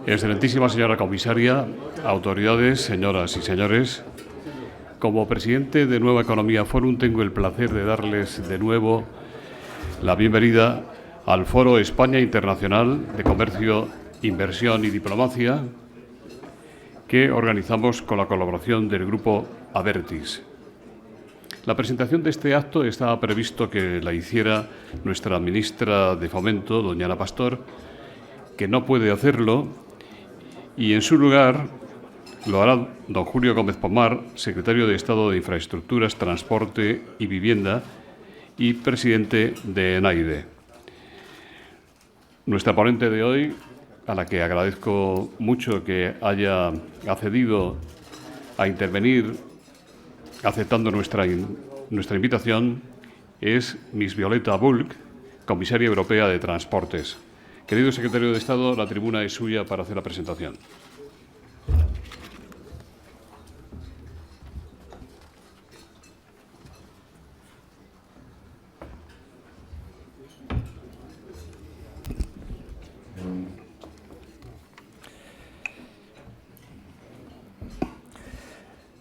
Excelentísima señora comisaria, autoridades, señoras y señores, como presidente de Nueva Economía Forum tengo el placer de darles de nuevo la bienvenida al Foro España Internacional de Comercio, Inversión y Diplomacia que organizamos con la colaboración del Grupo Abertis. La presentación de este acto estaba previsto que la hiciera nuestra ministra de Fomento, doña Ana Pastor, que no puede hacerlo, y en su lugar lo hará don Julio Gómez Pomar, secretario de Estado de Infraestructuras, Transporte y Vivienda y presidente de ENAIDE. Nuestra ponente de hoy, a la que agradezco mucho que haya accedido a intervenir aceptando nuestra invitación, es Miss Violeta Bulc, comisaria europea de Transportes. Querido secretario de Estado, la tribuna es suya para hacer la presentación.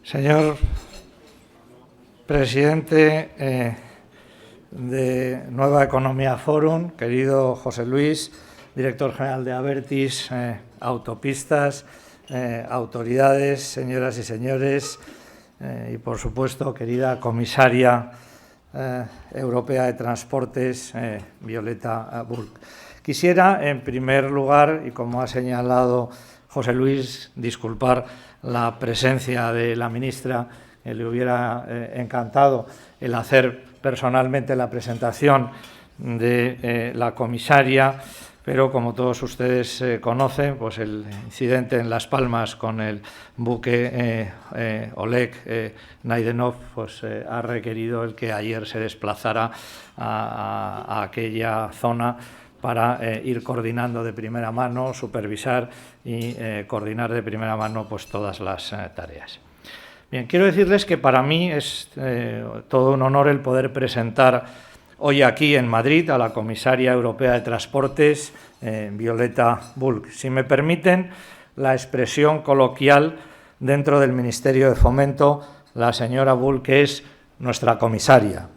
Señor presidente de Nueva Economía Forum, querido José Luis, director general de Abertis, autopistas, autoridades, señoras y señores, y por supuesto, querida comisaria europea de Transportes, Violeta Bulc. Quisiera, en primer lugar, y como ha señalado José Luis, disculpar la presencia de la ministra, que le hubiera encantado el hacer personalmente la presentación de la comisaria, pero como todos ustedes conocen, pues el incidente en Las Palmas con el buque Oleg Naidenov pues, ha requerido el que ayer se desplazara a aquella zona para ir coordinando de primera mano, supervisar y coordinar de primera mano pues, todas las tareas. Bien, quiero decirles que para mí es todo un honor el poder presentar hoy aquí en Madrid a la comisaria europea de Transportes, Violeta Bulc. Si me permiten la expresión coloquial dentro del Ministerio de Fomento, la señora Bulc es nuestra comisaria.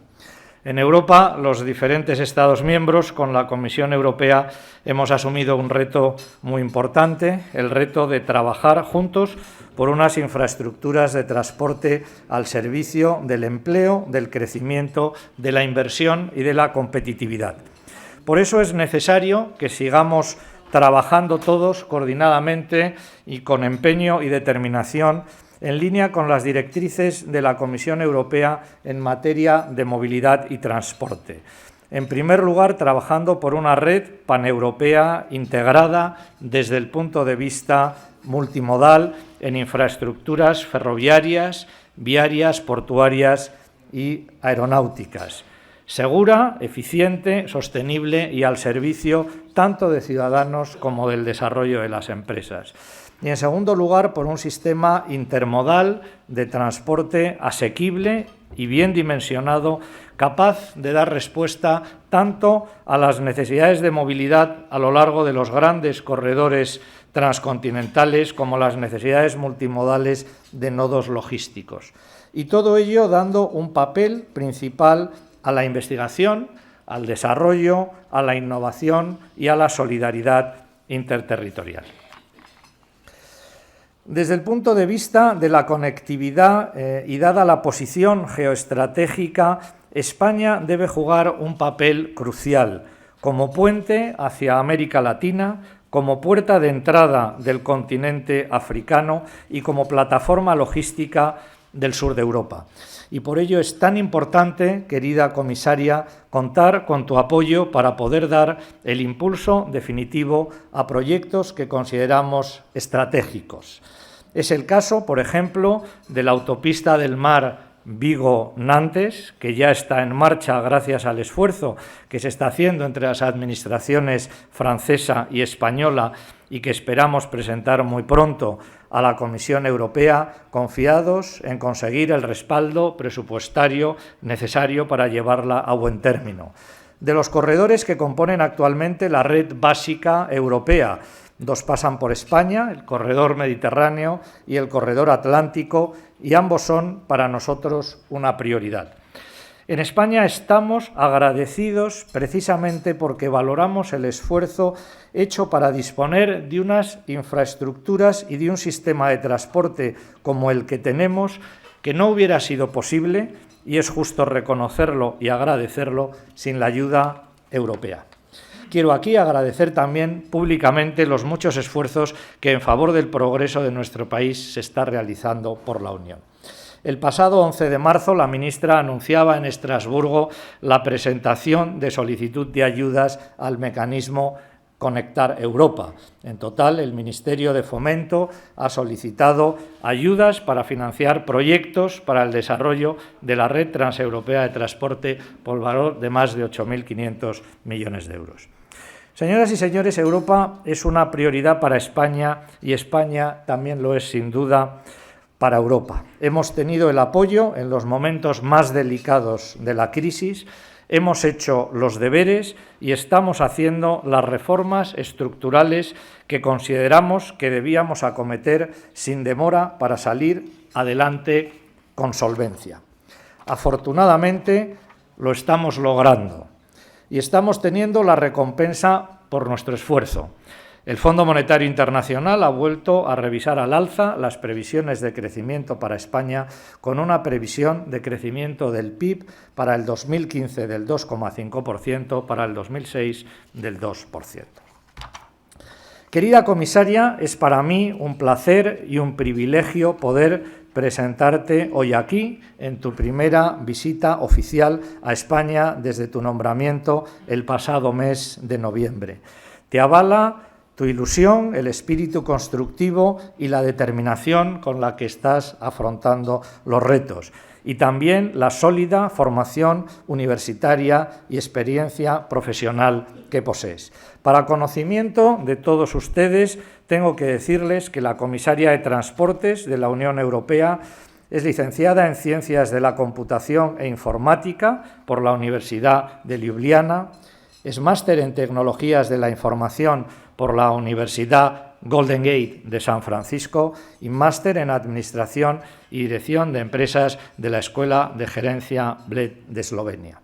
En Europa, los diferentes Estados miembros, con la Comisión Europea, hemos asumido un reto muy importante, el reto de trabajar juntos por unas infraestructuras de transporte al servicio del empleo, del crecimiento, de la inversión y de la competitividad. Por eso es necesario que sigamos trabajando todos coordinadamente y con empeño y determinación en línea con las directrices de la Comisión Europea en materia de movilidad y transporte. En primer lugar, trabajando por una red paneuropea integrada desde el punto de vista multimodal en infraestructuras ferroviarias, viarias, portuarias y aeronáuticas. Segura, eficiente, sostenible y al servicio tanto de ciudadanos como del desarrollo de las empresas. Y, en segundo lugar, por un sistema intermodal de transporte asequible y bien dimensionado, capaz de dar respuesta tanto a las necesidades de movilidad a lo largo de los grandes corredores transcontinentales como las necesidades multimodales de nodos logísticos. Y todo ello dando un papel principal a la investigación, al desarrollo, a la innovación y a la solidaridad interterritorial. Desde el punto de vista de la conectividad y dada la posición geoestratégica, España debe jugar un papel crucial como puente hacia América Latina, como puerta de entrada del continente africano y como plataforma logística del sur de Europa. Y por ello es tan importante, querida comisaria, contar con tu apoyo para poder dar el impulso definitivo a proyectos que consideramos estratégicos. Es el caso, por ejemplo, de la autopista del mar Vigo-Nantes, que ya está en marcha gracias al esfuerzo que se está haciendo entre las administraciones francesa y española y que esperamos presentar muy pronto a la Comisión Europea, confiados en conseguir el respaldo presupuestario necesario para llevarla a buen término. De los corredores que componen actualmente la red básica europea, Dos pasan por España, el corredor mediterráneo y el corredor atlántico, y ambos son para nosotros una prioridad. En España estamos agradecidos precisamente porque valoramos el esfuerzo hecho para disponer de unas infraestructuras y de un sistema de transporte como el que tenemos, que no hubiera sido posible, y es justo reconocerlo y agradecerlo, sin la ayuda europea. Quiero aquí agradecer también públicamente los muchos esfuerzos que en favor del progreso de nuestro país se está realizando por la Unión. El pasado 11 de marzo, la ministra anunciaba en Estrasburgo la presentación de solicitud de ayudas al mecanismo Conectar Europa. En total, el Ministerio de Fomento ha solicitado ayudas para financiar proyectos para el desarrollo de la red transeuropea de transporte por valor de más de 8.500 millones de euros. Señoras y señores, Europa es una prioridad para España y España también lo es sin duda para Europa. Hemos tenido el apoyo en los momentos más delicados de la crisis, hemos hecho los deberes y estamos haciendo las reformas estructurales que consideramos que debíamos acometer sin demora para salir adelante con solvencia. Afortunadamente, lo estamos logrando y estamos teniendo la recompensa por nuestro esfuerzo. El Fondo Monetario Internacional ha vuelto a revisar al alza las previsiones de crecimiento para España, con una previsión de crecimiento del PIB para el 2015 del 2,5%, para el 2006 del 2%. Querida comisaria, es para mí un placer y un privilegio poder presentarte hoy aquí en tu primera visita oficial a España desde tu nombramiento el pasado mes de noviembre. Te avala tu ilusión, el espíritu constructivo y la determinación con la que estás afrontando los retos, y también la sólida formación universitaria y experiencia profesional que posees. Para conocimiento de todos ustedes, tengo que decirles que la comisaria de Transportes de la Unión Europea es licenciada en Ciencias de la Computación e Informática por la Universidad de Ljubljana, es máster en Tecnologías de la Información por la Universidad Golden Gate de San Francisco y máster en Administración y Dirección de Empresas de la Escuela de Gerencia Bled de Eslovenia.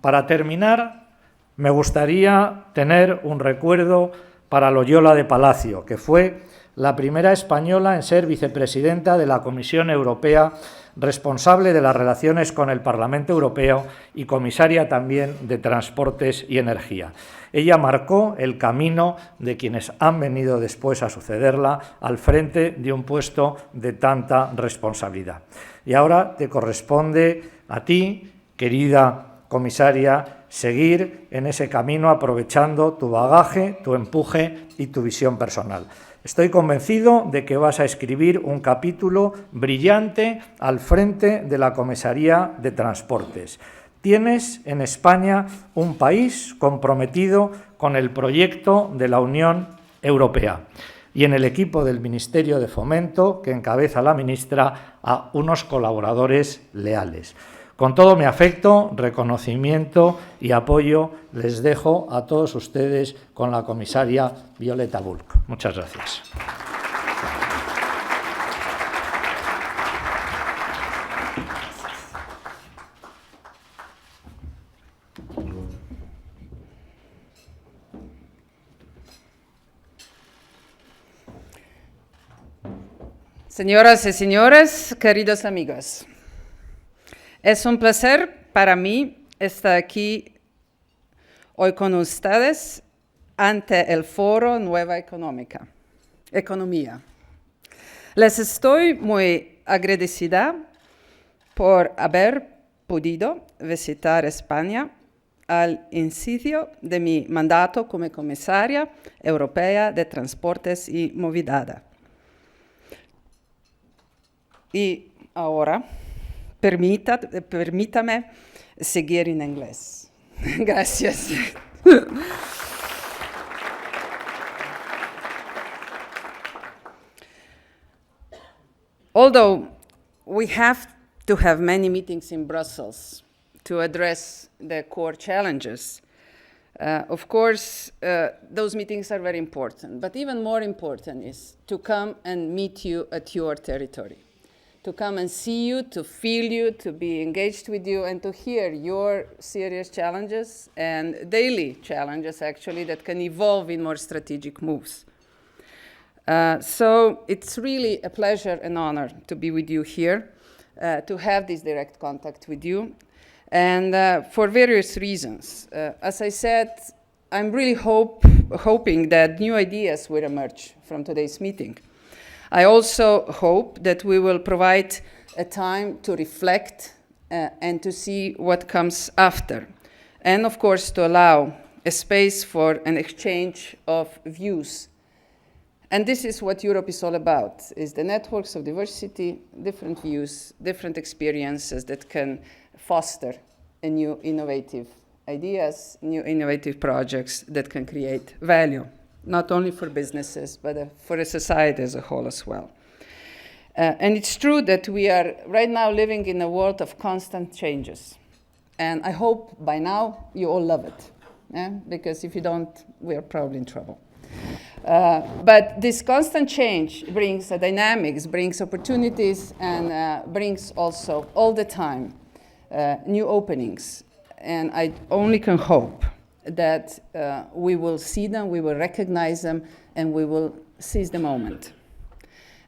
Para terminar, me gustaría tener un recuerdo para Loyola de Palacio, que fue la primera española en ser vicepresidenta de la Comisión Europea, responsable de las relaciones con el Parlamento Europeo y comisaria también de Transportes y Energía. Ella marcó el camino de quienes han venido después a sucederla al frente de un puesto de tanta responsabilidad. Y ahora te corresponde a ti, querida comisaria, seguir en ese camino aprovechando tu bagaje, tu empuje y tu visión personal. Estoy convencido de que vas a escribir un capítulo brillante al frente de la Comisaría de Transportes. Tienes en España un país comprometido con el proyecto de la Unión Europea y en el equipo del Ministerio de Fomento, que encabeza la ministra, a unos colaboradores leales. Con todo mi afecto, reconocimiento y apoyo, les dejo a todos ustedes con la comisaria Violeta Bulc. Muchas gracias. Señoras y señores, queridos amigos, es un placer para mí estar aquí hoy con ustedes ante el Foro Nueva Economía. Les estoy muy agradecida por haber podido visitar España al inicio de mi mandato como comisaria europea de Transportes y Movilidad. Y ahora, permítame seguir en inglés. Gracias. Although we have to have many meetings in Brussels to address the core challenges Of course, those meetings are very important, but even more important is to come and meet you at your territory, to come and see you, to feel you, to be engaged with you, and to hear your serious challenges and daily challenges, actually, that can evolve in more strategic moves. So it's really a pleasure and honor to be with you here, to have this direct contact with you, and for various reasons. As I said, I'm really hoping that new ideas will emerge from today's meeting. I also hope that we will provide a time to reflect and to see what comes after, and of course to allow a space for an exchange of views. And this is what Europe is all about, is the networks of diversity, different views, different experiences that can foster a new innovative ideas, new innovative projects that can create value, not only for businesses, but for a society as a whole as well. And it's true that we are right now living in a world of constant changes. And I hope by now you all love it, because if you don't, we are probably in trouble. But this constant change brings dynamics, brings opportunities, and brings also all the time new openings. And I only can hope that we will see them, we will recognize them, and we will seize the moment.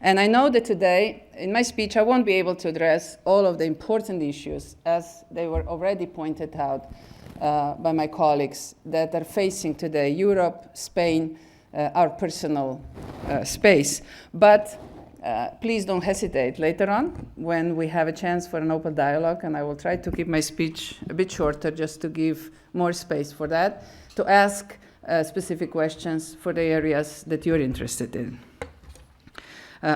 And I know that today, in my speech, I won't be able to address all of the important issues, as they were already pointed out by my colleagues that are facing today Europe, Spain, our personal space. But please don't hesitate later on when we have a chance for an open dialogue, and I will try to keep my speech a bit shorter just to give more space for that, to ask specific questions for the areas that you're interested in.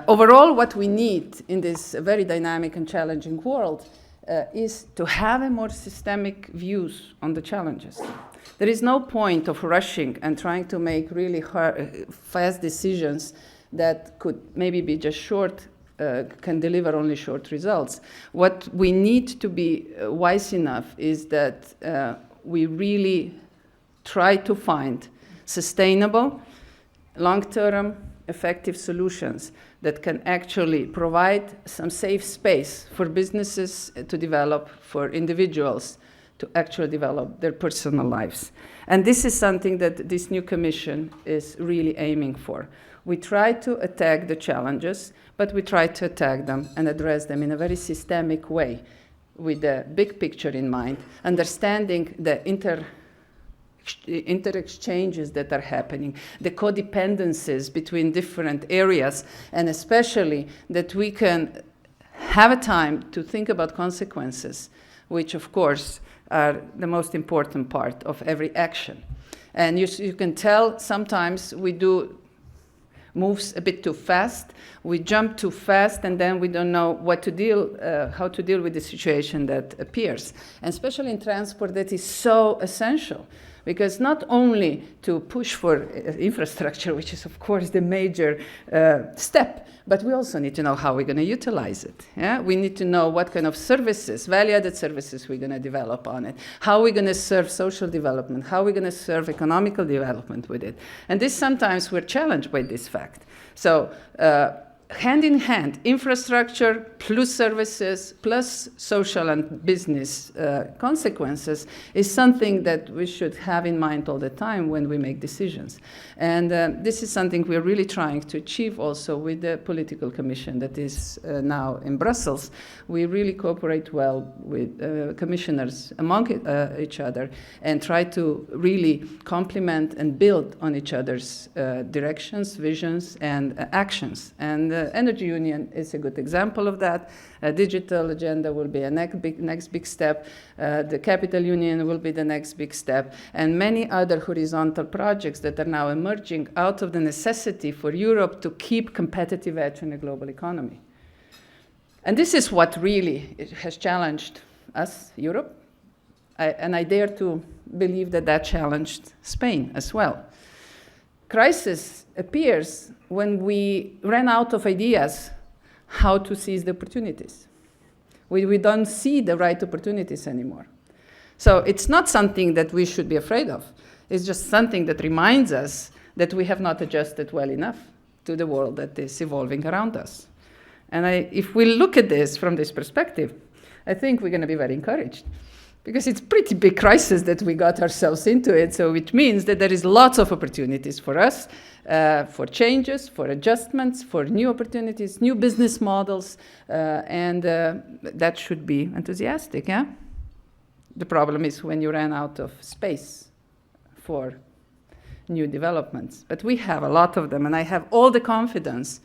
Overall, what we need in this very dynamic and challenging world is to have a more systemic views on the challenges. There is no point of rushing and trying to make really fast decisions that could maybe be just short, can deliver only short results. What we need to be wise enough is that we really try to find sustainable, long-term, effective solutions that can actually provide some safe space for businesses to develop, for individuals to actually develop their personal lives. And this is something that this new Commission is really aiming for. We try to attack the challenges, but we try to attack them and address them in a very systemic way, with the big picture in mind, understanding the inter-exchanges that are happening, the codependencies between different areas, and especially that we can have a time to think about consequences, which of course are the most important part of every action. And you can tell sometimes we do moves a bit too fast, we jump too fast, and then we don't know how to deal with the situation that appears. And especially in transport, that is so essential. Because not only to push for infrastructure, which is of course the major step, but we also need to know how we're going to utilize it. Yeah? We need to know what kind of services, value-added services we're going to develop on it, how we're going to serve social development, how we're going to serve economical development with it. And this sometimes we're challenged by this fact. So hand in hand, infrastructure plus services plus social and business consequences is something that we should have in mind all the time when we make decisions. And this is something we're really trying to achieve also with the political commission that is now in Brussels. We really cooperate well with commissioners among each other and try to really complement and build on each other's directions, visions, and actions. And Energy Union is a good example of that. A digital agenda will be a next big step. The Capital Union will be the next big step. And many other horizontal projects that are now emerging out of the necessity for Europe to keep competitive edge in the global economy. And this is what really has challenged us, Europe. And I dare to believe that that challenged Spain as well. Crisis appears when we ran out of ideas how to seize the opportunities. We don't see the right opportunities anymore. So it's not something that we should be afraid of. It's just something that reminds us that we have not adjusted well enough to the world that is evolving around us. And if we look at this from this perspective, I think we're going to be very encouraged, because it's a pretty big crisis that we got ourselves into it. So it means that there is lots of opportunities for us, for changes, for adjustments, for new opportunities, new business models, and that should be enthusiastic, yeah? The problem is when you run out of space for new developments. But we have a lot of them, and I have all the confidence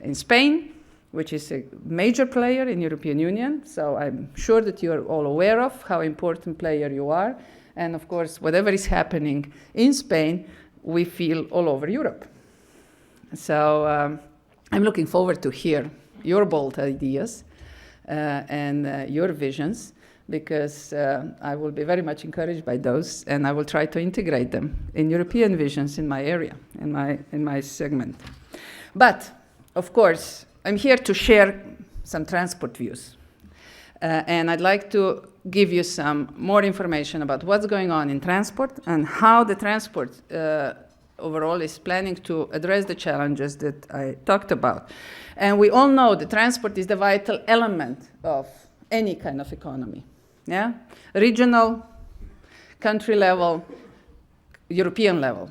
in Spain, which is a major player in European Union. So I'm sure that you're all aware of how important player you are. And of course, whatever is happening in Spain, we feel all over Europe. So I'm looking forward to hear your bold ideas and your visions, because I will be very much encouraged by those, and I will try to integrate them in European visions in my area, in my segment. But, of course, I'm here to share some transport views. And I'd like to give you some more information about what's going on in transport and how the transport overall is planning to address the challenges that I talked about. And we all know that transport is the vital element of any kind of economy. Yeah? Regional, country level, European level.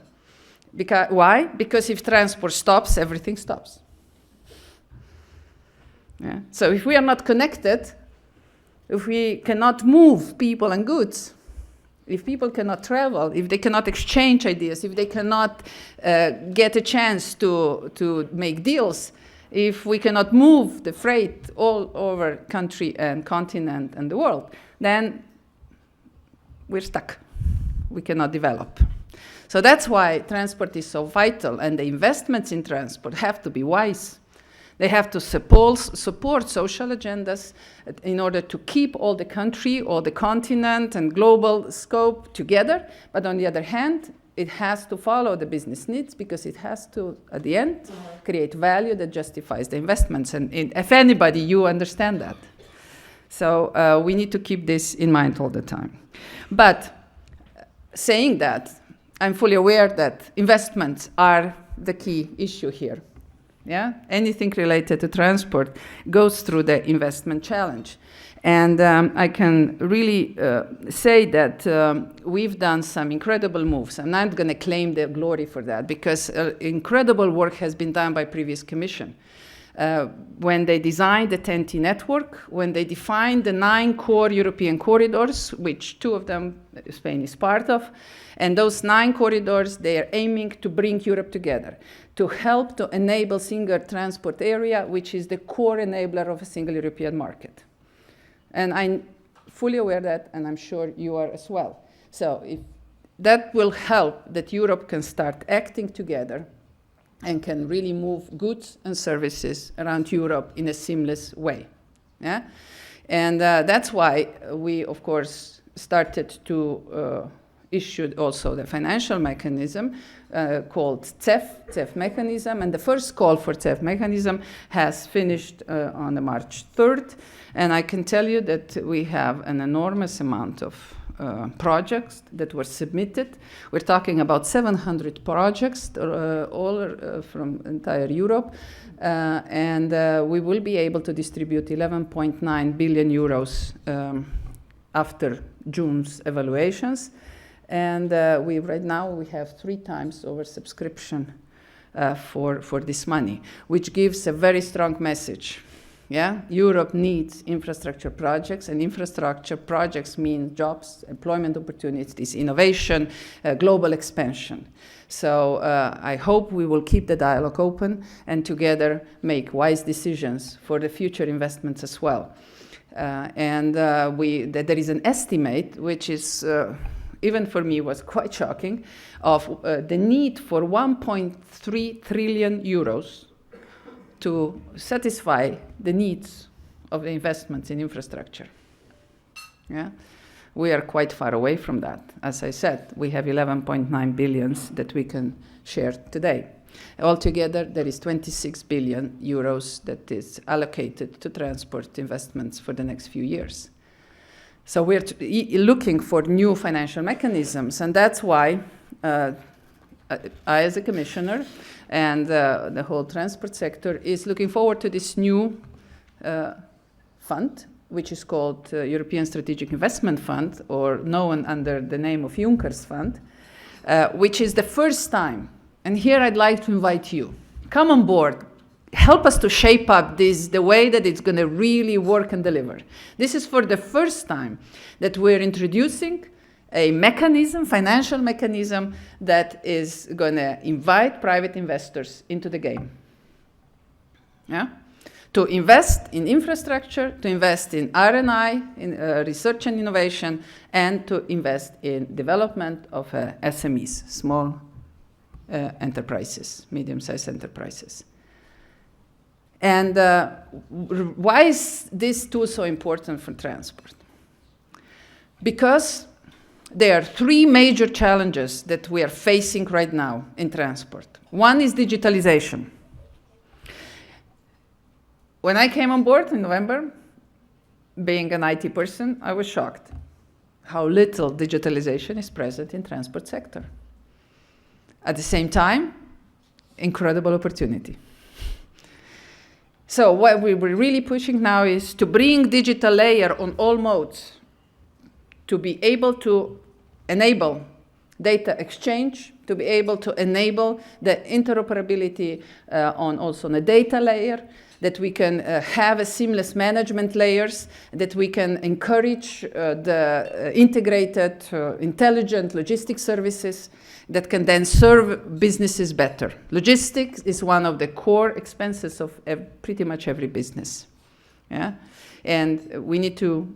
Why? Because if transport stops, everything stops. Yeah? So if we are not connected, if we cannot move people and goods, if people cannot travel, if they cannot exchange ideas, if they cannot get a chance to make deals, if we cannot move the freight all over country and continent and the world, then we're stuck. We cannot develop. So that's why transport is so vital, and the investments in transport have to be wise. They have to support social agendas in order to keep all the country, all the continent and global scope together. But on the other hand, it has to follow the business needs, because it has to, at the end, create value that justifies the investments. And if anybody, you understand that. So we need to keep this in mind all the time. But saying that, I'm fully aware that investments are the key issue here. Yeah? Anything related to transport goes through the investment challenge. And I can really say that we've done some incredible moves. I'm not going to claim the glory for that, because incredible work has been done by previous commission. When they designed the TEN-T network, when they defined the 9 core European corridors, which 2 of them Spain is part of, and those 9 corridors, they are aiming to bring Europe together, to help to enable single transport area, which is the core enabler of a single European market. And I'm fully aware of that, and I'm sure you are as well. So if that will help that Europe can start acting together and can really move goods and services around Europe in a seamless way. Yeah? And that's why we, of course, started to issue also the financial mechanism called CEF mechanism. And the first call for CEF mechanism has finished on the March 3rd. And I can tell you that we have an enormous amount of projects that were submitted. We're talking about 700 projects, all from entire Europe, and we will be able to distribute 11.9 billion euros after June's evaluations. And right now we have 3 times oversubscription for this money, which gives a very strong message. Yeah, Europe needs infrastructure projects, and infrastructure projects mean jobs, employment opportunities, innovation, global expansion. So I hope we will keep the dialogue open and together make wise decisions for the future investments as well. There is an estimate, which is, even for me, was quite shocking, of the need for 1.3 trillion euros to satisfy the needs of the investments in infrastructure. Yeah? We are quite far away from that. As I said, we have 11.9 billion that we can share today. Altogether, there is 26 billion euros that is allocated to transport investments for the next few years. So we're looking for new financial mechanisms, and that's why I, as a commissioner, and the whole transport sector is looking forward to this new fund, which is called European Strategic Investment Fund, or known under the name of Juncker's Fund, which is the first time. And here I'd like to invite you. Come on board. Help us to shape up this, the way that it's going to really work and deliver. This is for the first time that we're introducing a mechanism, financial mechanism, that is going to invite private investors into the game. Yeah? To invest in infrastructure, to invest in R&I, in research and innovation, and to invest in development of SMEs, small enterprises, medium-sized enterprises. And why is this tool so important for transport? Because there are three major challenges that we are facing right now in transport. One is digitalization. When I came on board in November, being an IT person, I was shocked how little digitalization is present in transport sector. At the same time, incredible opportunity. So what we were really pushing now is to bring digital layer on all modes, to be able to enable data exchange, to be able to enable the interoperability on also the data layer, that we can have a seamless management layers, that we can encourage the integrated, intelligent logistics services that can then serve businesses better. Logistics is one of the core expenses of pretty much every business. Yeah? And we need to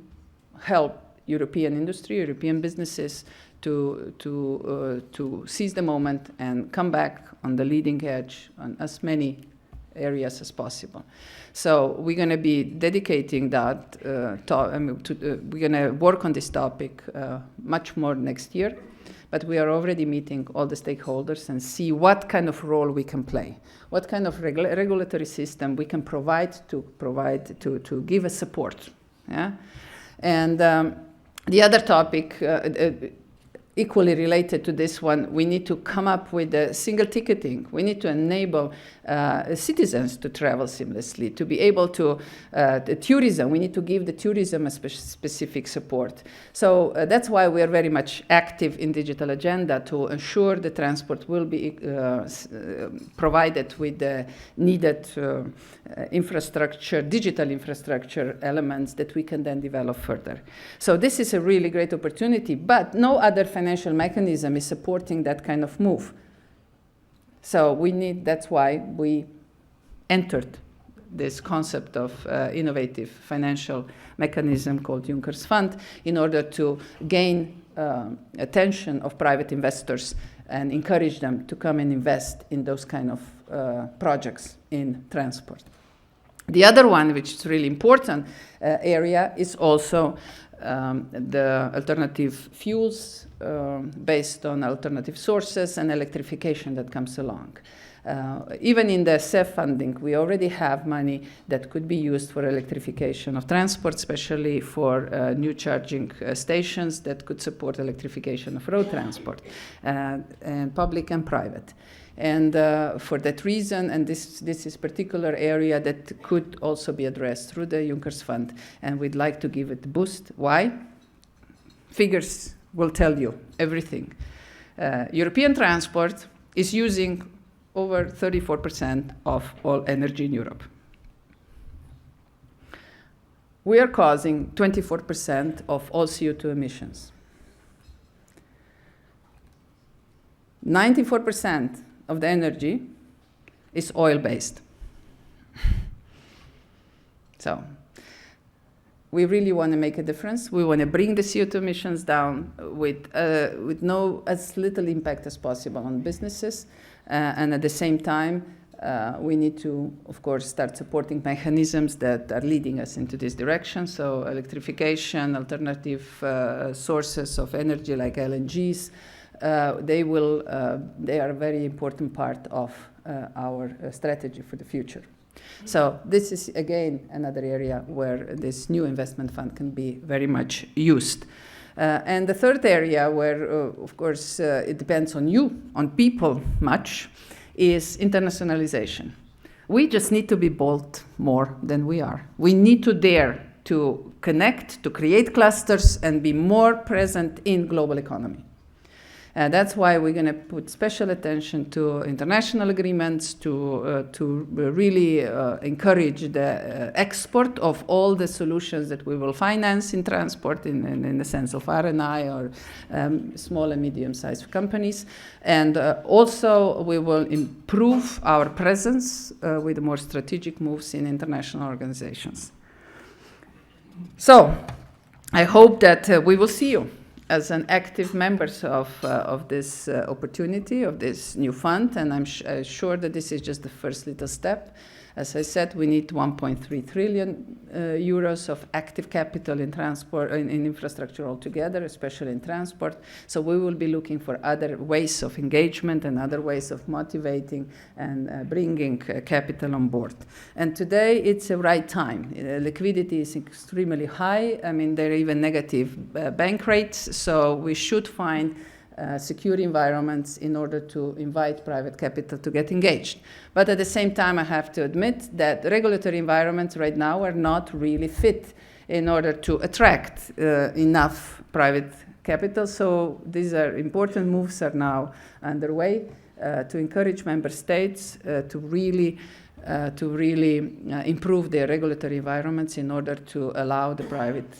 help European industry, European businesses to seize the moment and come back on the leading edge on as many areas as possible. So we're going to be dedicating that, we're going to work on this topic much more next year, but we are already meeting all the stakeholders and see what kind of role we can play, what kind of regulatory system we can provide to give us support. Yeah? And the other topic, equally related to this one, we need to come up with a single ticketing. We need to enable citizens to travel seamlessly, to be able to, the tourism, we need to give the tourism a specific support. So that's why we are very much active in digital agenda to ensure the transport will be provided with the needed infrastructure, digital infrastructure elements that we can then develop further. So this is a really great opportunity, but no other financial mechanism is supporting that kind of move. So that's why we entered this concept of innovative financial mechanism called Juncker's Fund in order to gain attention of private investors and encourage them to come and invest in those kind of projects in transport. The other one, which is really important area, is also the alternative fuels based on alternative sources and electrification that comes along. Even in the CEF funding, we already have money that could be used for electrification of transport, especially for new charging stations that could support electrification of road transport, and public and private. And for that reason, and this is a particular area that could also be addressed through the Juncker's Fund, and we'd like to give it a boost. Why? Figures will tell you everything. European transport is using over 34% of all energy in Europe. We are causing 24% of all CO2 emissions. 94% of the energy is oil-based. So we really want to make a difference. We want to bring the CO2 emissions down with as little impact as possible on businesses. And at the same time, we need to, of course, start supporting mechanisms that are leading us into this direction. So electrification, alternative sources of energy like LNGs, they are a very important part of our strategy for the future. So this is, again, another area where this new investment fund can be very much used. And the third area where, of course, it depends on you, on people much, is internationalization. We just need to be bold more than we are. We need to dare to connect, to create clusters, and be more present in global economy. That's why we're going to put special attention to international agreements, to really encourage the export of all the solutions that we will finance in transport in the sense of R&I or small and medium-sized companies. And also we will improve our presence with more strategic moves in international organizations. So I hope that we will see you as an active members of this opportunity, of this new fund, and I'm sure that this is just the first little step. As I said, we need 1.3 trillion euros of active capital in transport, in infrastructure altogether, especially in transport. So we will be looking for other ways of engagement and other ways of motivating and bringing capital on board. And today it's the right time. Liquidity is extremely high. I mean, there are even negative bank rates. So we should find secure environments in order to invite private capital to get engaged. But at the same time, I have to admit that regulatory environments right now are not really fit in order to attract enough private capital. So these are important moves are now underway to encourage member states to really improve their regulatory environments in order to allow the private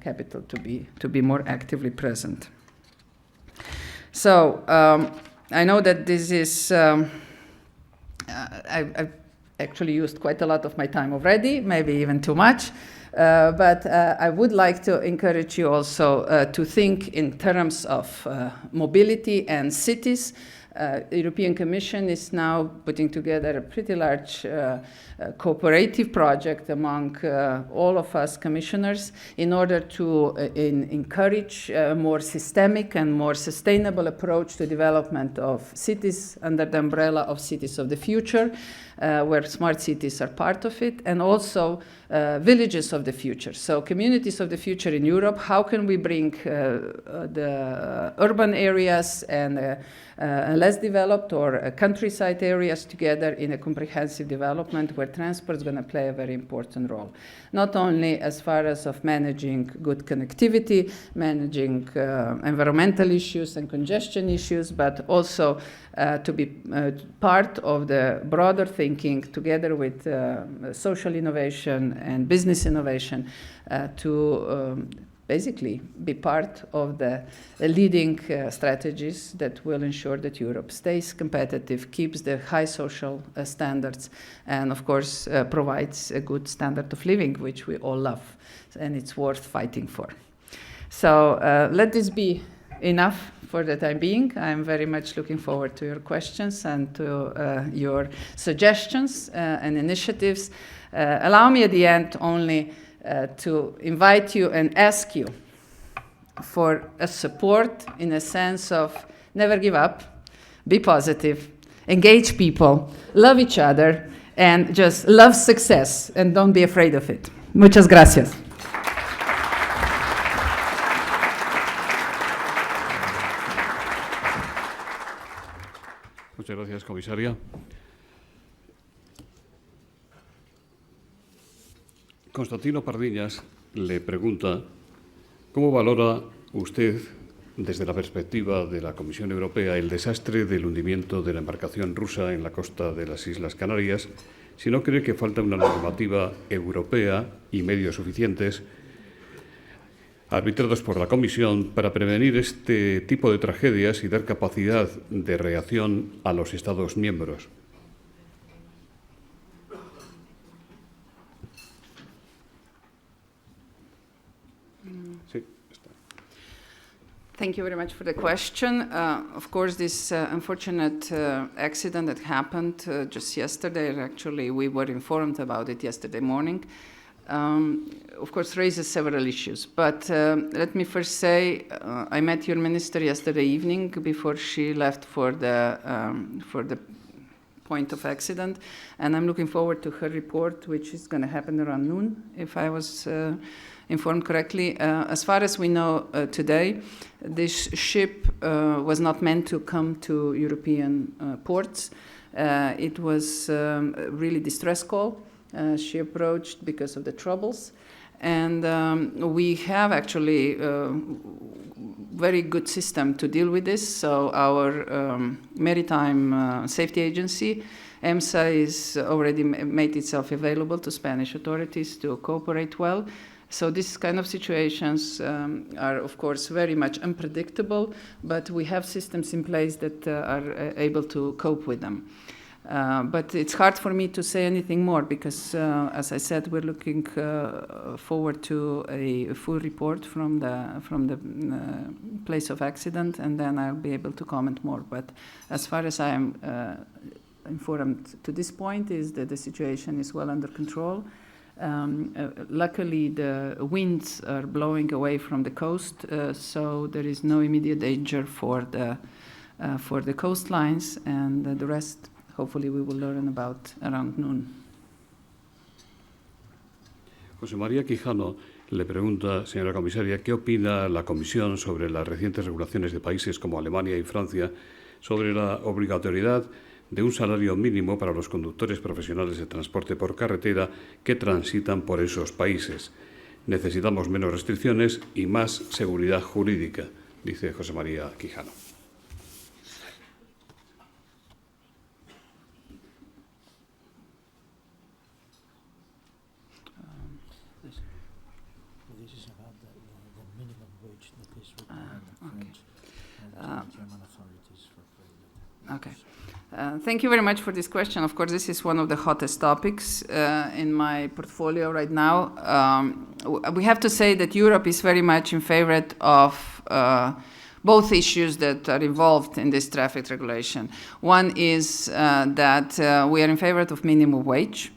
capital to be more actively present. So I know that this is, I've actually used quite a lot of my time already, maybe even too much, but I would like to encourage you also to think in terms of mobility and cities. The European Commission is now putting together a pretty large cooperative project among all of us commissioners in order to encourage a more systemic and more sustainable approach to development of cities under the umbrella of cities of the future, where smart cities are part of it, and also villages of the future. So communities of the future in Europe, how can we bring the urban areas and less developed or countryside areas together in a comprehensive development where transport is going to play a very important role. Not only as far as of managing good connectivity, managing environmental issues and congestion issues, but also to be part of the broader thinking together with social innovation and business innovation to basically be part of the leading strategies that will ensure that Europe stays competitive, keeps the high social standards, and of course provides a good standard of living, which we all love, and it's worth fighting for. So let this be enough for the time being. I'm very much looking forward to your questions and to your suggestions and initiatives. Allow me at the end only to invite you and ask you for a support in a sense of never give up, be positive, engage people, love each other, and just love success, and don't be afraid of it. Muchas gracias. Muchas gracias, comisaria. Constantino Pardiñas le pregunta ¿cómo valora usted, desde la perspectiva de la Comisión Europea, el desastre del hundimiento de la embarcación rusa en la costa de las Islas Canarias, si no cree que falta una normativa europea y medios suficientes arbitrados por la Comisión para prevenir este tipo de tragedias y dar capacidad de reacción a los Estados miembros? Thank you very much for the question. Of course, this unfortunate accident that happened just yesterday, actually we were informed about it yesterday morning, of course raises several issues. But let me first say, I met your minister yesterday evening before she left for the point of accident, and I'm looking forward to her report, which is going to happen around noon, if I was informed correctly. As far as we know today, this ship was not meant to come to European ports. It was really distress call. She approached because of the troubles. And we have actually very good system to deal with this. So our Maritime Safety Agency, EMSA, is already made itself available to Spanish authorities to cooperate well. So these kind of situations are, of course, very much unpredictable, but we have systems in place that are able to cope with them. But it's hard for me to say anything more because, as I said, we're looking forward to a full report from the place of accident, and then I'll be able to comment more. But as far as I am informed to this point, is that the situation is well under control. Luckily, the winds are blowing away from the coast, so there is no immediate danger for the coastlines, and the rest, hopefully, we will learn about around noon. José María Quijano le pregunta, señora comisaria, ¿qué opina la Comisión sobre las recientes regulaciones de países como Alemania y Francia sobre la obligatoriedad de un salario mínimo para los conductores profesionales de transporte por carretera que transitan por esos países? Necesitamos menos restricciones y más seguridad jurídica, dice José María Quijano. Okay. Thank you very much for this question. Of course, this is one of the hottest topics in my portfolio right now. We have to say that Europe is very much in favor of both issues that are involved in this traffic regulation. One is that we are in favor of minimum wage.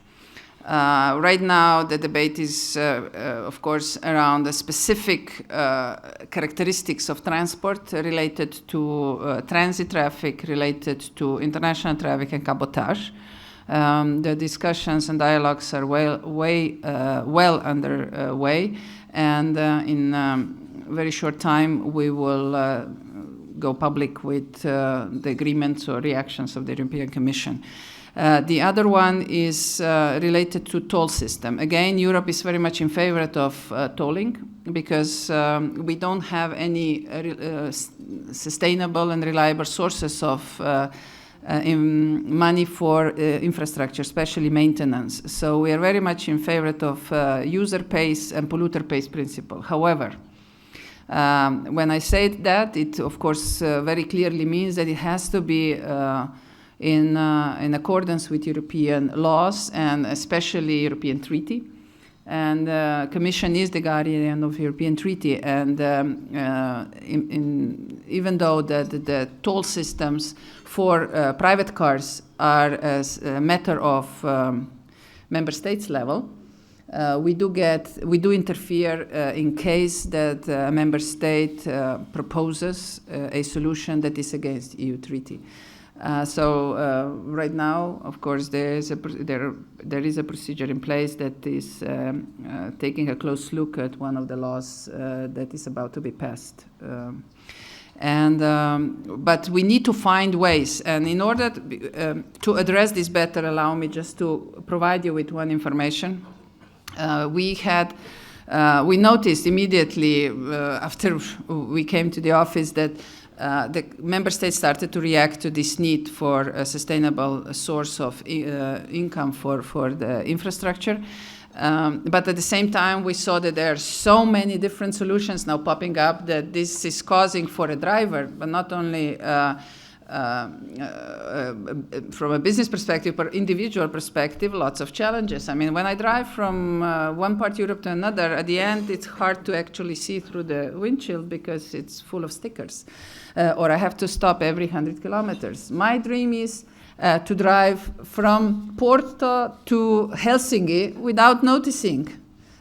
Right now, the debate is, of course, around the specific characteristics of transport related to transit traffic, related to international traffic and cabotage. The discussions and dialogues are well underway, and in very short time we will go public with the agreements or reactions of the European Commission. The other one is related to toll system. Again, Europe is very much in favor of tolling because we don't have any sustainable and reliable sources of money for infrastructure, especially maintenance. So we are very much in favor of user pays and polluter pays principle. However, when I say that, it of course very clearly means that it has to be in accordance with European laws and especially European treaty. And Commission is the guardian of European treaty. And even though the toll systems for private cars are as a matter of member states level, we do interfere in case that a member state proposes a solution that is against EU treaty. So right now, of course, there is a procedure in place that is taking a close look at one of the laws that is about to be passed. But we need to find ways, and in order to address this better, allow me just to provide you with one information. We noticed immediately after we came to the office that the member states started to react to this need for a sustainable source of income for the infrastructure. But at the same time, we saw that there are so many different solutions now popping up that this is causing for a driver, but not only from a business perspective, but individual perspective, lots of challenges. I mean, when I drive from one part of Europe to another, at the end, it's hard to actually see through the windshield because it's full of stickers. Or I have to stop every 100 kilometers. My dream is to drive from Porto to Helsinki without noticing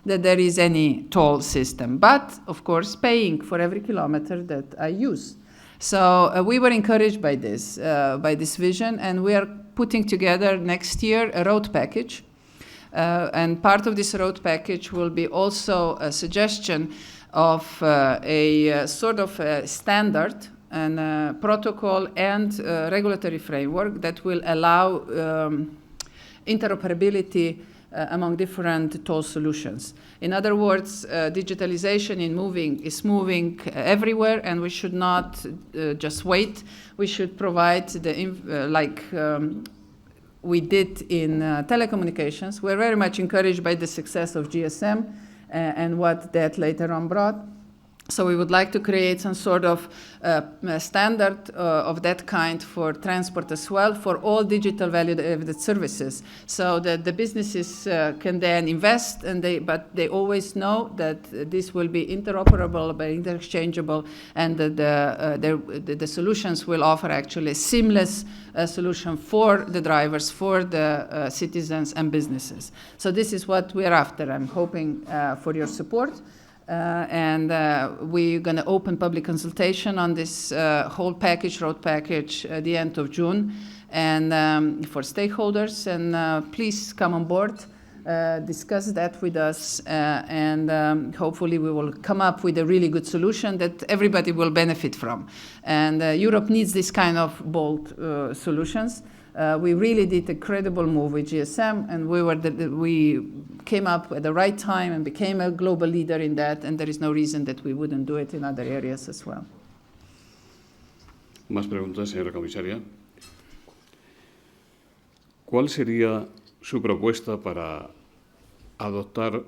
that there is any toll system, but of course paying for every kilometer that I use. So we were encouraged by this vision, and we are putting together next year a road package And part of this road package will be also a suggestion of a sort of a standard and a protocol and regulatory framework that will allow interoperability among different toll solutions. In other words, digitalization is moving everywhere, and we should not just wait. We should provide we did in telecommunications. We're very much encouraged by the success of GSM and what that later on brought. So we would like to create some sort of standard of that kind for transport as well, for all digital value-added services, so that the businesses can then invest, but they always know that this will be interoperable, interchangeable, and that the solutions will offer actually a seamless solution for the drivers, for the citizens and businesses. So this is what we're after. I'm hoping for your support. And we're going to open public consultation on this whole package, road package, at the end of June, and for stakeholders. And please come on board, discuss that with us, and hopefully we will come up with a really good solution that everybody will benefit from. And Europe needs this kind of bold solutions. We really did a credible move with GSM, and we came up at the right time and became a global leader in that, and there is no reason that we wouldn't do it in other areas as well. Más preguntas, señora comisaria. ¿Cuál sería su propuesta para adaptar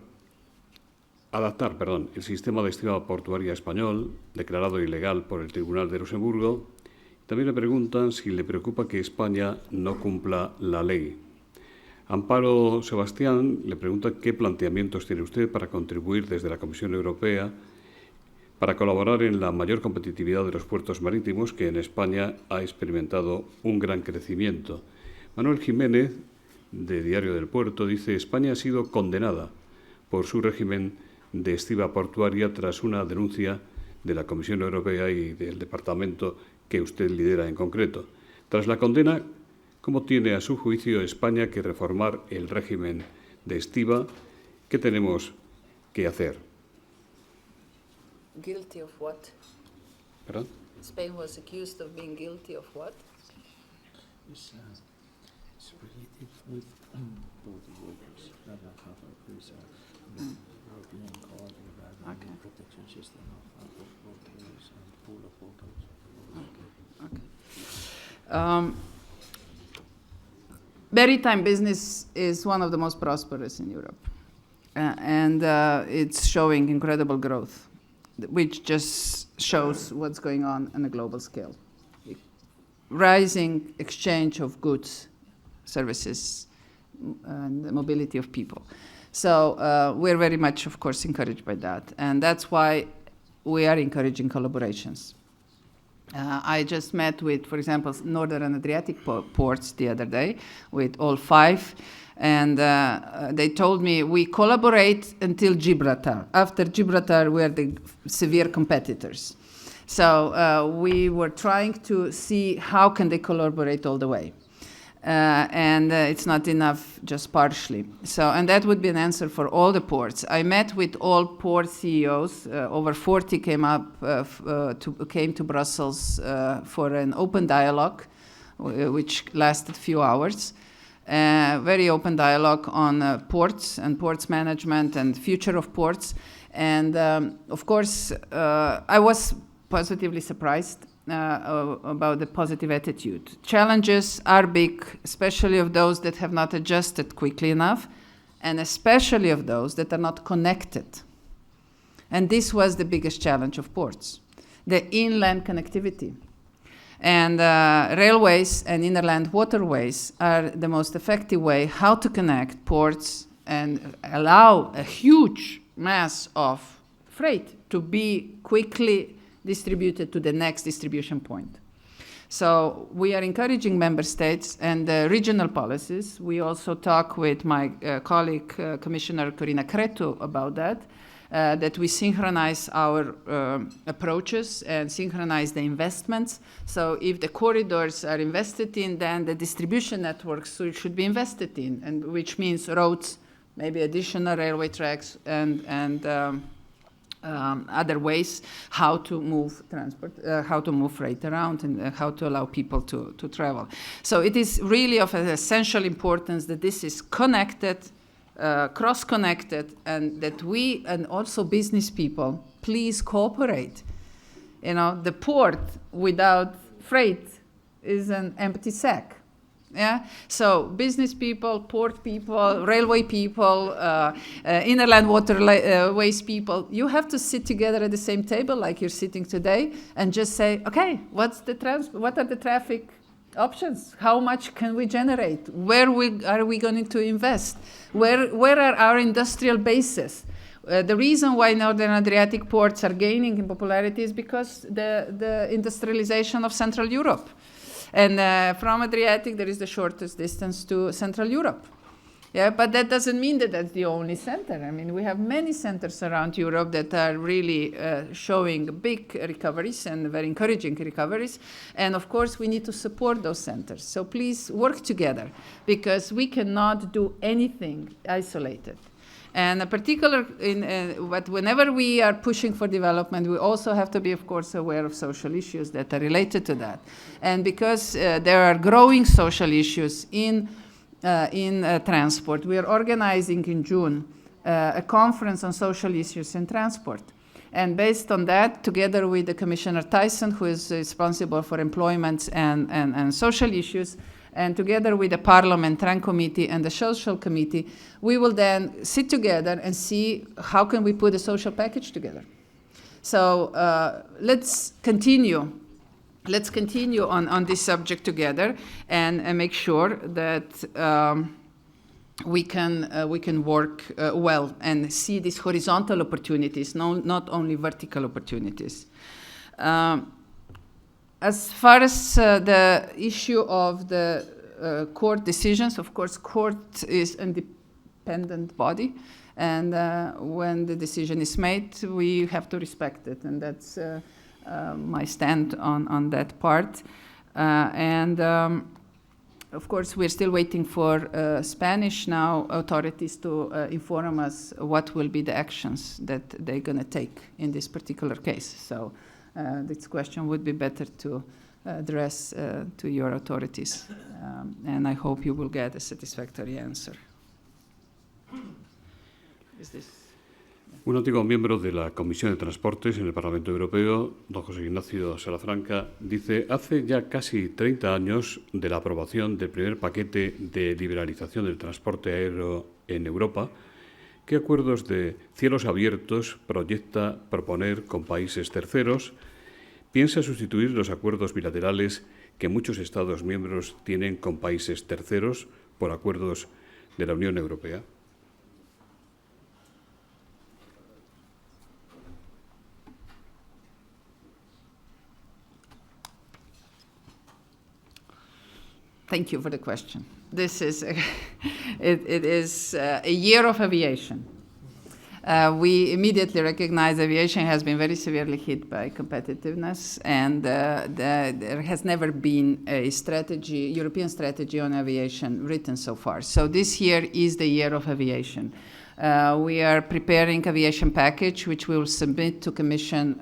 el sistema de estiva portuaria español, declarado ilegal por el Tribunal de Luxemburgo? También le preguntan si le preocupa que España no cumpla la ley. Amparo Sebastián le pregunta qué planteamientos tiene usted para contribuir desde la Comisión Europea para colaborar en la mayor competitividad de los puertos marítimos, que en España ha experimentado un gran crecimiento. Manuel Jiménez, de Diario del Puerto, dice: España ha sido condenada por su régimen de estiva portuaria tras una denuncia de la Comisión Europea y del departamento que usted lidera en concreto. Tras la condena, ¿cómo tiene a su juicio España que reformar el régimen de estiva? ¿Qué tenemos que hacer? Guilty of what? ¿Perdón? Spain was accused of being guilty of what? It's related with both workers that have a European Court regarding the protection system of workers and pool of workers. Maritime business is one of the most prosperous in Europe, and it's showing incredible growth, which just shows what's going on a global scale. Rising exchange of goods, services, and the mobility of people. So we're very much, of course, encouraged by that, and that's why we are encouraging collaborations. I just met with, for example, Northern Adriatic ports the other day, with all 5, and they told me we collaborate until Gibraltar. After Gibraltar, we are the severe competitors. So we were trying to see how can they collaborate all the way. And it's not enough just partially. So, and that would be an answer for all the ports. I met with all port CEOs. Over 40 came to Brussels for an open dialogue, which lasted a few hours. Very open dialogue on ports and ports management and future of ports. And of course, I was positively surprised about the positive attitude. Challenges are big, especially of those that have not adjusted quickly enough, and especially of those that are not connected. And this was the biggest challenge of ports, the inland connectivity. And railways and inland waterways are the most effective way how to connect ports and allow a huge mass of freight to be quickly distributed to the next distribution point. So we are encouraging member states and regional policies. We also talk with my colleague, Commissioner Corina Cretu, about that, that we synchronize our approaches and synchronize the investments. So if the corridors are invested in, then the distribution networks should be invested in, and which means roads, maybe additional railway tracks and other ways how to move transport, how to move freight around, and how to allow people to travel. So it is really of an essential importance that this is connected, cross-connected, and that we and also business people please cooperate. You know, the port without freight is an empty sack. Yeah, so business people, port people, railway people, inland waterways people, you have to sit together at the same table like you're sitting today and just say, okay, what are the traffic options? How much can we generate? Where are we going to invest? Where are our industrial bases? The reason why Northern Adriatic ports are gaining in popularity is because the industrialization of Central Europe. And from Adriatic, there is the shortest distance to Central Europe. Yeah, but that doesn't mean that that's the only center. I mean, we have many centers around Europe that are really showing big recoveries and very encouraging recoveries. And of course, we need to support those centers. So please work together, because we cannot do anything isolated. And but whenever we are pushing for development, we also have to be, of course, aware of social issues that are related to that. And because there are growing social issues in transport, we are organizing in June a conference on social issues in transport. And based on that, together with the Commissioner Tyson, who is responsible for employment and social issues, and together with the Parliament, Tran Committee, and the Social Committee, we will then sit together and see how can we put a social package together. So let's continue on this subject together and make sure that we can work well and see these horizontal opportunities, not only vertical opportunities. As far as the issue of the court decisions, of course, court is an independent body, and when the decision is made, we have to respect it, and that's my stand on that part. Of course, we're still waiting for Spanish now authorities to inform us what will be the actions that they're going to take in this particular case. So. This question would be better to address to your authorities, and I hope you will get a satisfactory answer. Un antiguo miembro de la Comisión de Transportes en el Parlamento Europeo, don José Ignacio Salafranca, dice: hace ya casi 30 años de la aprobación del primer paquete de liberalización del transporte aéreo en Europa, ¿qué acuerdos de cielos abiertos proyecta proponer con países terceros? ¿Piensa sustituir los acuerdos bilaterales que muchos Estados miembros tienen con países terceros por acuerdos de la Unión Europea? Thank you for the question. This is it is a year of aviation. We immediately recognize aviation has been very severely hit by competitiveness, and there has never been a European strategy on aviation written so far. So this year is the year of aviation. We are preparing aviation package, which we will submit to Commission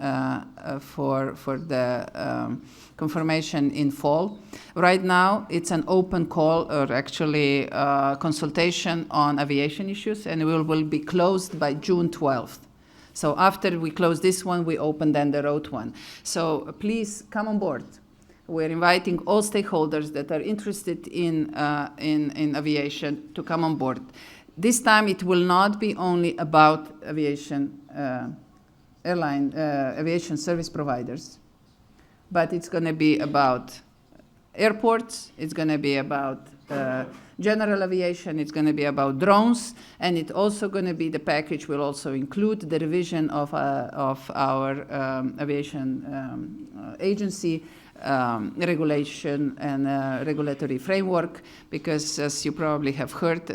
for the confirmation in fall. Right now, it's an open call, or actually consultation on aviation issues, and it will be closed by June 12th. So after we close this one, we open then the road one. So please come on board. We're inviting all stakeholders that are interested in aviation to come on board. This time it will not be only about aviation aviation service providers, but it's going to be about airports, it's going to be about general aviation, it's going to be about drones, and it's also going to be, the package will also include the revision of our aviation agency regulation and regulatory framework, because as you probably have heard,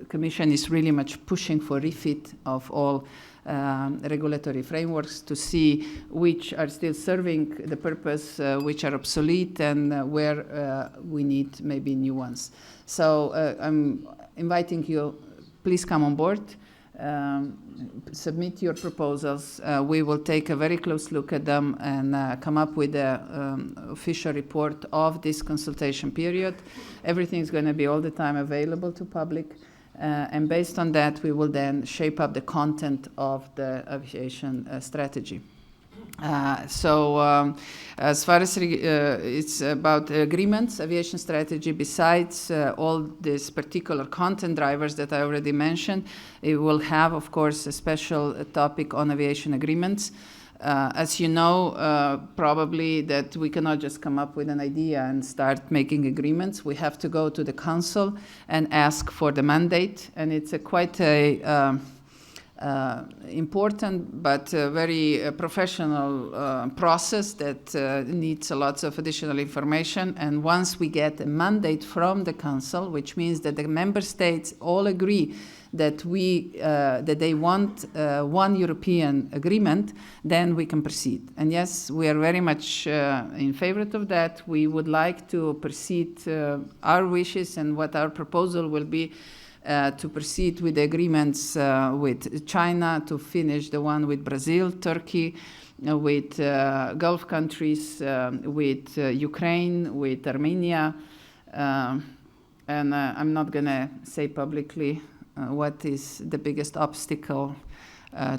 Commission is really much pushing for refit of all regulatory frameworks to see which are still serving the purpose, which are obsolete, and where we need maybe new ones. So I'm inviting you, please come on board. Submit your proposals. We will take a very close look at them and come up with an official report of this consultation period. Everything is going to be all the time available to public. And based on that, we will then shape up the content of the aviation strategy. As far as it's about agreements, aviation strategy, besides all these particular content drivers that I already mentioned, it will have, of course, a special topic on aviation agreements. As you know, probably that we cannot just come up with an idea and start making agreements. We have to go to the council and ask for the mandate, and it's quite a important but very professional process that needs lots of additional information. And once we get a mandate from the council, which means that the member states all agree that that they want one European agreement, then we can proceed. And yes, we are very much in favor of that. We would like to proceed our wishes, and what our proposal will be to proceed with the agreements with China, to finish the one with Brazil, Turkey, with Gulf countries, with Ukraine, with Armenia. And I'm not going to say publicly what is the biggest obstacle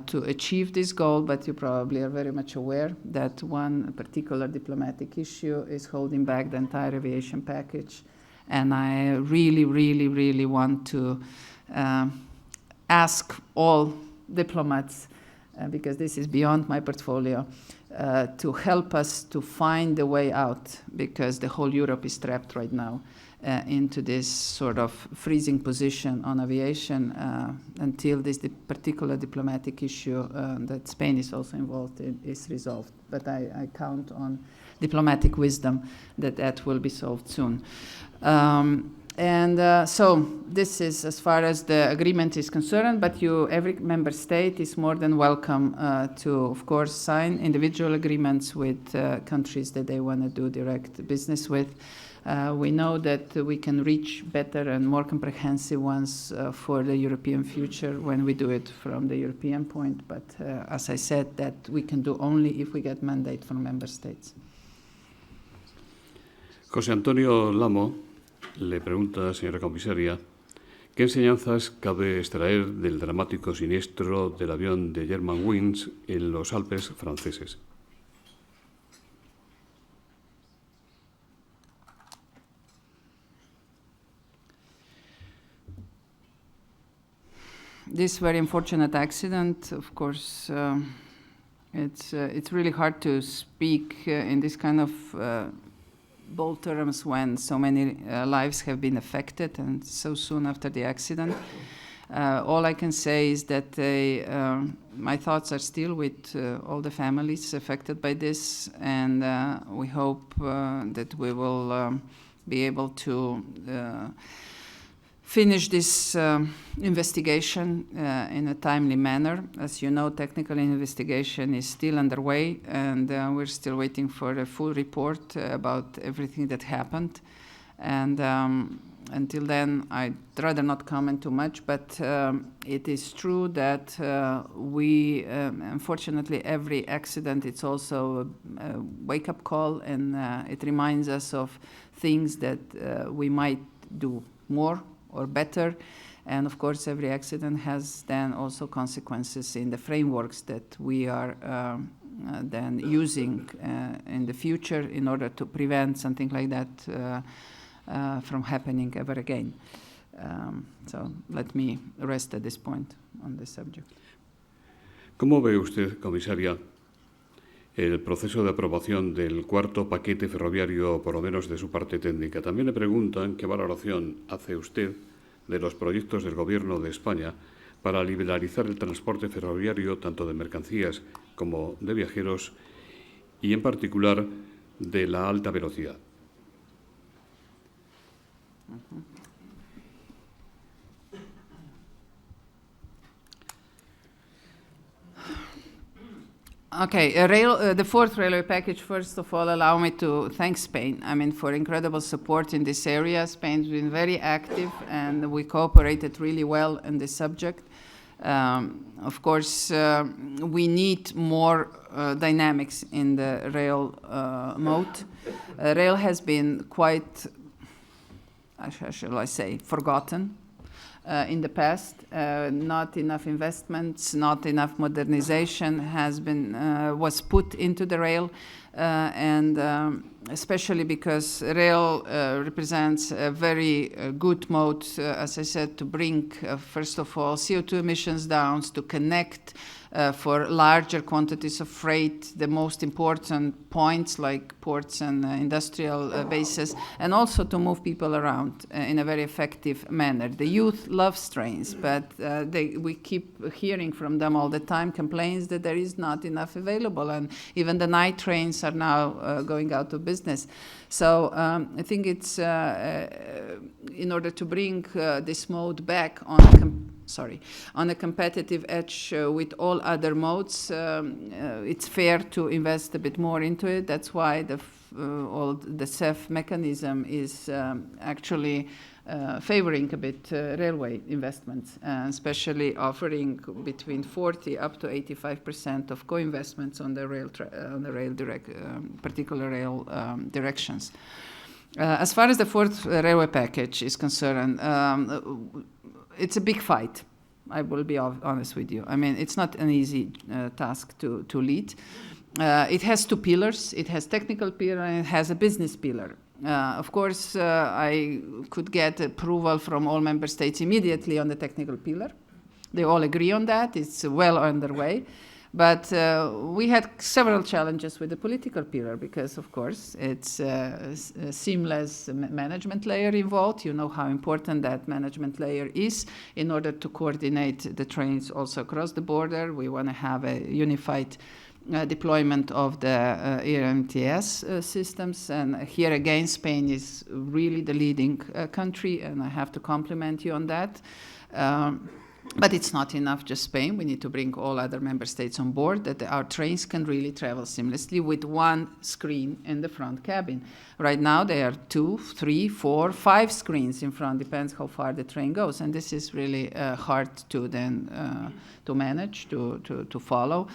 to achieve this goal, but you probably are very much aware that one particular diplomatic issue is holding back the entire aviation package. And I really, really, really want to ask all diplomats, because this is beyond my portfolio, to help us to find a way out, because the whole Europe is trapped right now into this sort of freezing position on aviation until this particular diplomatic issue that Spain is also involved in is resolved. But I count on diplomatic wisdom that will be solved soon. So this is as far as the agreement is concerned, but every member state is more than welcome to, of course, sign individual agreements with countries that they want to do direct business with. We know that we can reach better and more comprehensive ones for the European future when we do it from the European point, but as I said, that we can do only if we get mandate from member states. José Antonio Lamo le pregunta, señora comisaria, ¿qué enseñanzas cabe extraer del dramático siniestro del avión de Germanwings en los Alpes franceses? This very unfortunate accident, of course, it's really hard to speak in this kind of bold terms when so many lives have been affected and so soon after the accident. All I can say is that my thoughts are still with all the families affected by this, and we hope that we will be able to finish this investigation in a timely manner. As you know, technical investigation is still underway, and we're still waiting for a full report about everything that happened. And until then, I'd rather not comment too much, but it is true that we, unfortunately, every accident, it's also a wake-up call, and it reminds us of things that we might do more or better. And of course, every accident has then also consequences in the frameworks that we are then using in the future in order to prevent something like that from happening ever again. So let me rest at this point on this subject. ¿Cómo ve usted, comisaria, el proceso de aprobación del cuarto paquete ferroviario, por lo menos de su parte técnica? También le preguntan qué valoración hace usted de los proyectos del Gobierno de España para liberalizar el transporte ferroviario tanto de mercancías como de viajeros y, en particular, de la alta velocidad. Okay, the fourth railway package, first of all, allow me to thank Spain, I mean, for incredible support in this area. Spain's been very active, and we cooperated really well in this subject. Of course, we need more dynamics in the rail mode. Rail has been quite, how shall I say, forgotten in the past. Not enough investments, not enough modernization was put into the rail, and especially because rail represents a very good mode, as I said, to bring, first of all, CO2 emissions down, to connect for larger quantities of freight, the most important points like ports and industrial bases, and also to move people around in a very effective manner. The youth loves trains, but we keep hearing from them all the time complaints that there is not enough available, and even the night trains are now going out of business. So I think it's in order to bring this mode back on a competitive edge with all other modes, it's fair to invest a bit more into it. That's why the CEF mechanism is actually favoring a bit railway investments, especially offering between 40 up to 85% of co-investments on the particular rail directions. As far as the fourth railway package is concerned, it's a big fight. I will be honest with you. I mean, it's not an easy task to lead. It has two pillars. It has technical pillar and it has a business pillar. Of course, I could get approval from all member states immediately on the technical pillar. They all agree on that. It's well underway. But we had several challenges with the political pillar because, of course, it's a seamless management layer involved. You know how important that management layer is in order to coordinate the trains also across the border. We want to have a unified deployment of the ERMTS systems. And here again, Spain is really the leading country, and I have to compliment you on that. But it's not enough, just Spain. We need to bring all other member states on board, that our trains can really travel seamlessly with one screen in the front cabin. Right now, there are 2, 3, 4, 5 screens in front, depends how far the train goes. And this is really hard to then to manage, to follow.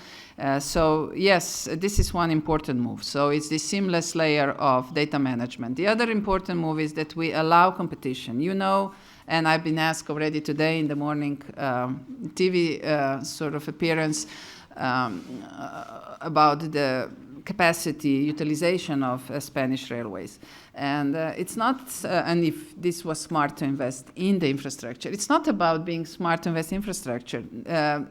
So yes, this is one important move. So it's the seamless layer of data management. The other important move is that we allow competition. You know, and I've been asked already today in the morning TV sort of appearance about the capacity utilization of Spanish railways. And it's not, and if this was smart to invest in the infrastructure, it's not about being smart to invest in infrastructure.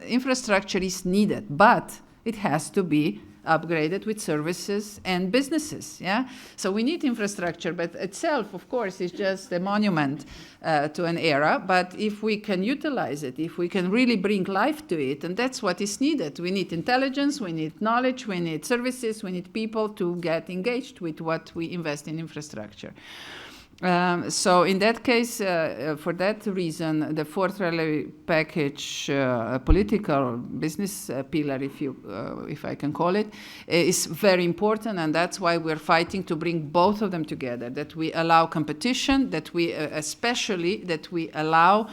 Infrastructure is needed, but it has to be upgraded with services and businesses, yeah? So we need infrastructure, but itself, of course, is just a monument to an era. But if we can utilize it, if we can really bring life to it, and that's what is needed. We need intelligence, we need knowledge, we need services, we need people to get engaged with what we invest in infrastructure. So in that case, for that reason, the fourth railway package, political business pillar, if I can call it, is very important, and that's why we're fighting to bring both of them together. That we allow competition, that we especially that we allow.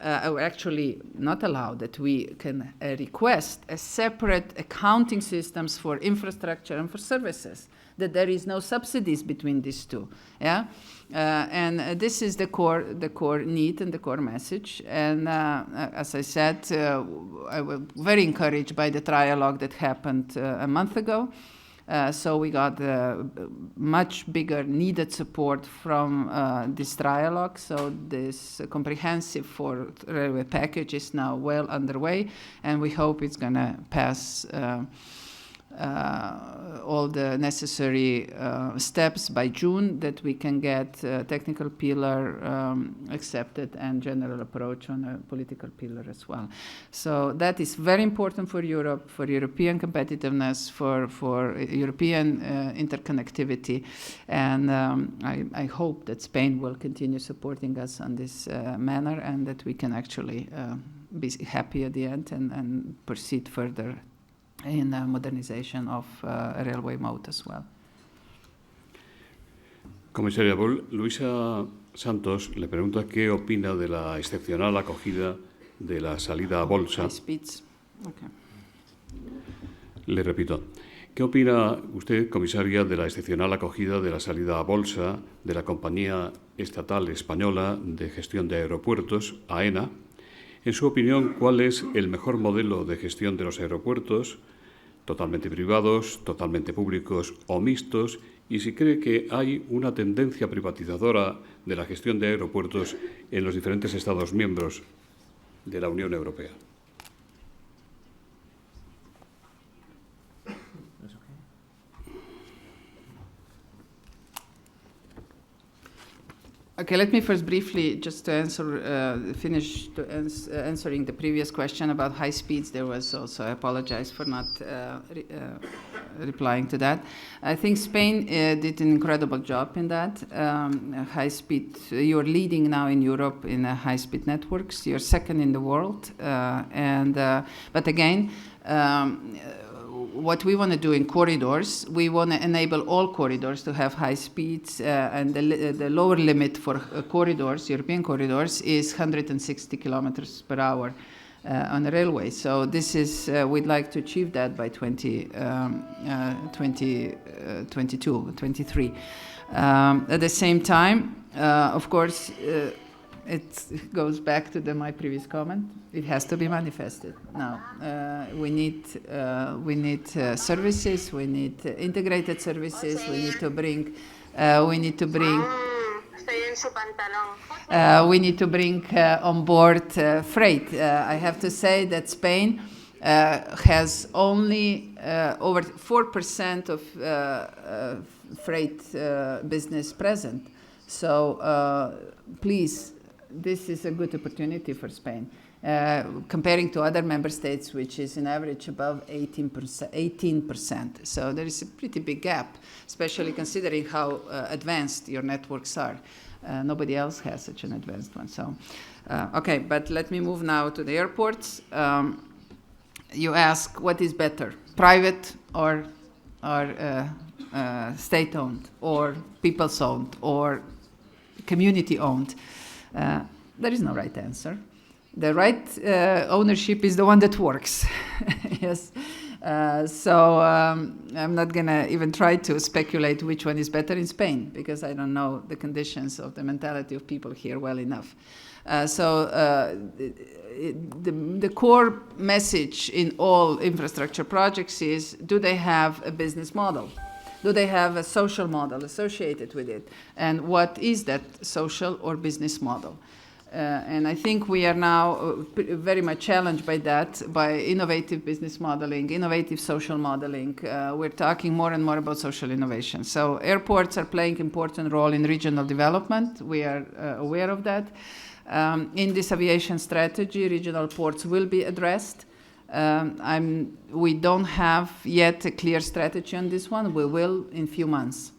Or actually not allow, that we can request a separate accounting systems for infrastructure and for services, that there is no subsidies between these two, yeah? And this is the core need and the core message. And as I said, I was very encouraged by the trialogue that happened a month ago. So we got much bigger needed support from this trialogue. So this comprehensive fourth railway package is now well underway, and we hope it's going to pass all the necessary steps by June, that we can get technical pillar accepted and general approach on a political pillar as well. So that is very important for Europe, for European competitiveness, for European interconnectivity. And I hope that Spain will continue supporting us on this manner, and that we can actually be happy at the end and proceed further in modernization of a railway mode as well. Comisaria Bulc, Luisa Santos le pregunta qué opina de la excepcional acogida de la salida a bolsa. High speeds. Okay. Le repito, ¿qué opina usted, comisaria, de la excepcional acogida de la salida a bolsa de la compañía estatal española de gestión de aeropuertos, AENA? En su opinión, ¿cuál es el mejor modelo de gestión de los aeropuertos? ¿Totalmente privados, totalmente públicos o mixtos? Y si cree que hay una tendencia privatizadora de la gestión de aeropuertos en los diferentes Estados miembros de la Unión Europea. Okay, let me first briefly just to answer, finish to answering the previous question about high speeds. There was also, I apologize for not replying to that. I think Spain did an incredible job in that. High speed, you're leading now in Europe in high speed networks. You're second in the world. But again, what we want to do in corridors, we want to enable all corridors to have high speeds, and the lower limit for corridors, European corridors, is 160 kilometers per hour on the railway. So this is, we'd like to achieve that by 2022, 23. At the same time, of course, it goes back to my previous comment. It has to be manifested. Now, we need services. We need integrated services. We need to bring. We need to bring on board freight. I have to say that Spain has only over 4% of freight business present. So please. This is a good opportunity for Spain, comparing to other member states, which is in average above 18%. So there is a pretty big gap, especially considering how advanced your networks are. Nobody else has such an advanced one. So, okay, but let me move now to the airports. You ask, what is better, private or state-owned, or people-owned, or community-owned? There is no right answer. The right ownership is the one that works. Yes. So I'm not going to even try to speculate which one is better in Spain, because I don't know the conditions of the mentality of people here well enough. The core message in all infrastructure projects is, do they have a business model? Do they have a social model associated with it? And what is that social or business model? And I think we are now very much challenged by that, by innovative business modeling, innovative social modeling. We're talking more and more about social innovation. So airports are playing an important role in regional development. We are aware of that. In this aviation strategy, regional ports will be addressed. We don't have yet a clear strategy on this one. We will in a few months.